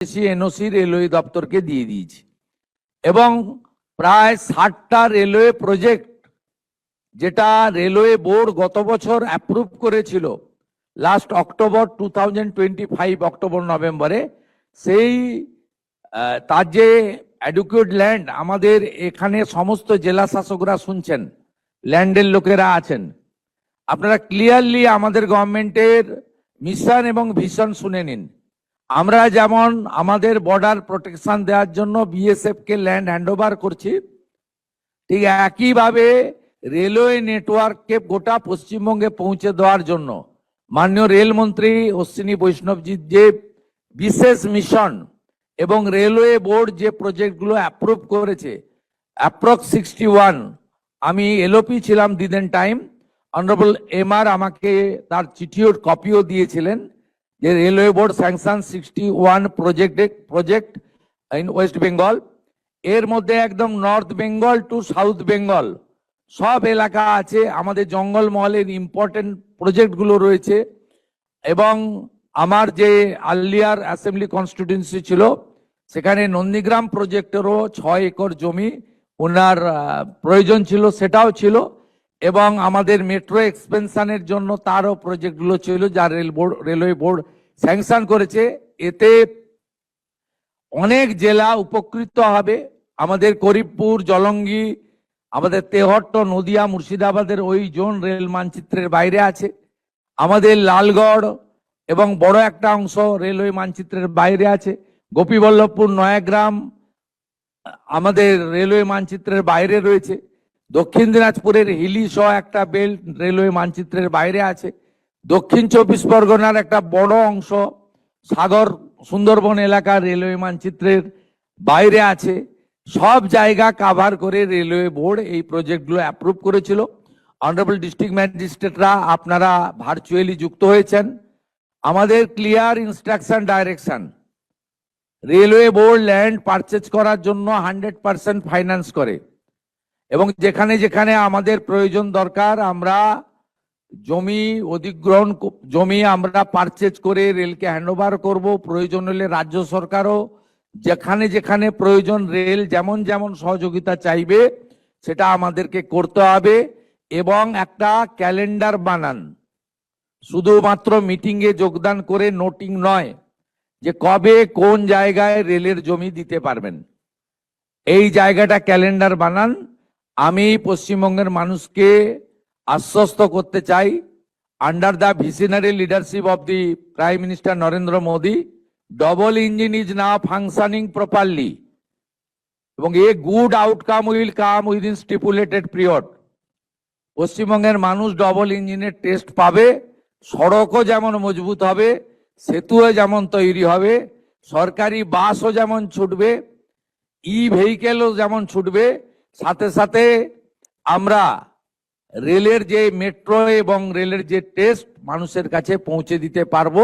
NOC railway দপ্তরকে দিয়ে দিয়েছি এবং প্রায় 60টা রেলওয়ে প্রজেক্ট যেটা রেলওয়ে বোর্ড গত বছর অ্যাপ্রুভ করেছিল লাস্ট অক্টোবর 2025 অক্টোবর নভেম্বরে, সেই তার যে অ্যাডুকুয়েট ল্যান্ড আমাদের এখানে সমস্ত জেলা শাসকরা শুনছেন, ল্যান্ডের লোকেরা আছেন, আপনারা ক্লিয়ারলি আমাদের গভর্নমেন্টের মিশন এবং ভিশন শুনে নিন। আমরা যেমন আমাদের বর্ডার প্রোটেকশন দেওয়ার জন্য বিএসএফ কে ল্যান্ড হ্যান্ডওভার করছি, ঠিক একইভাবে রেলওয়ে নেটওয়ার্ককে গোটা পশ্চিমবঙ্গে পৌঁছে দেওয়ার জন্য মাননীয় রেলমন্ত্রী অশ্বিনী বৈষ্ণবজির যে বিশেষ মিশন এবং রেলওয়ে বোর্ড যে প্রজেক্টগুলো অ্যাপ্রুভ করেছে অ্যাপ্রক্স 61, আমি এলওপি ছিলাম দিদেন টাইম, অনারেবল এমআর আমাকে তার চিঠিও কপিও দিয়েছিলেন যে railway board sanction 61 project in West Bengal. এর মধ্যে একদম নর্থ বেঙ্গল টু সাউথ বেঙ্গল সব এলাকা আছে, আমাদের জঙ্গলমহলের ইম্পর্টেন্ট প্রজেক্টগুলো রয়েছে। এবং আমার যে আর্লিয়ার অ্যাসেম্বলি কনস্টিটিউয়েন্সি ছিল সেখানে নন্দীগ্রাম প্রজেক্টেরও 6 একর জমি ওনার প্রয়োজন ছিল, সেটাও ছিল। এবং আমাদের মেট্রো এক্সপেনশনের জন্য তারও প্রজেক্টগুলো ছিল যা রেলওয়ে বোর্ড স্যাংশন করেছে। এতে অনেক জেলা উপকৃত হবে। আমাদের করিমপুর, জলঙ্গি, আমাদের তেহট্ট, নদিয়া, মুর্শিদাবাদের ওই জোন রেল মানচিত্রের বাইরে আছে। আমাদের লালগড় এবং বড় একটা অংশ রেলওয়ে মানচিত্রের বাইরে আছে। গোপীবল্লভপুর, নয়াগ্রাম আমাদের রেলওয়ে মানচিত্রের বাইরে রয়েছে। দক্ষিণ দিনাজপুরের হিলি সহ একটা বেল্ট রেলওয়ে মানচিত্রের বাইরে আছে। দক্ষিণ 24 পরগনার একটা বড় অংশ সাগর সুন্দরবন এলাকা রেলওয়ে মানচিত্রের বাইরে আছে। সব জায়গা কাভার করে রেলওয়ে বোর্ড এই প্রজেক্টগুলো অ্যাপ্রুভ করেছিল। অনারেবল ডিস্ট্রিক্ট ম্যাজিস্ট্রেটরা আপনারা ভার্চুয়ালি যুক্ত হয়েছেন। আমাদের clear instruction direction, railway board land purchase করার জন্য 100% ফাইন্যান্স করে এবং যেখানে যেখানে আমাদের প্রয়োজন দরকার আমরা জমি অধিগ্রহণ, জমি আমরা পারচেজ করে রেলকে হ্যান্ডওভার করব। প্রয়োজন হলে রাজ্য সরকারও যেখানে যেখানে প্রয়োজন রেল যেমন যেমন সহযোগিতা চাইবে সেটা আমাদেরকে করতে হবে। এবং একটা ক্যালেন্ডার বানান, শুধুমাত্র মিটিংয়ে যোগদান করে নোটিং নয়, যে কবে কোন জায়গায় রেলের জমি দিতে পারবেন, এই জায়গাটা ক্যালেন্ডার বানান। আমি পশ্চিমবঙ্গের মানুষকে আশ্বস্ত করতে চাই, under the visionary leadership of the prime minister Narendra Modi, double engine is now functioning properly এবং a good outcome will come within stipulated period. পশ্চিমবঙ্গের মানুষ ডবল ইঞ্জিনের টেস্ট পাবে, সড়কও যেমন মজবুত হবে, সেতুও যেমন তৈরি হবে, সরকারি বাসও যেমন ছুটবে, ই ভেহিকেলও যেমন ছুটবে, সাথে সাথে আমরা রেলের যে মেট্রো এবং রেলের যে টেস্ট মানুষের কাছে পৌঁছে দিতে পারবো।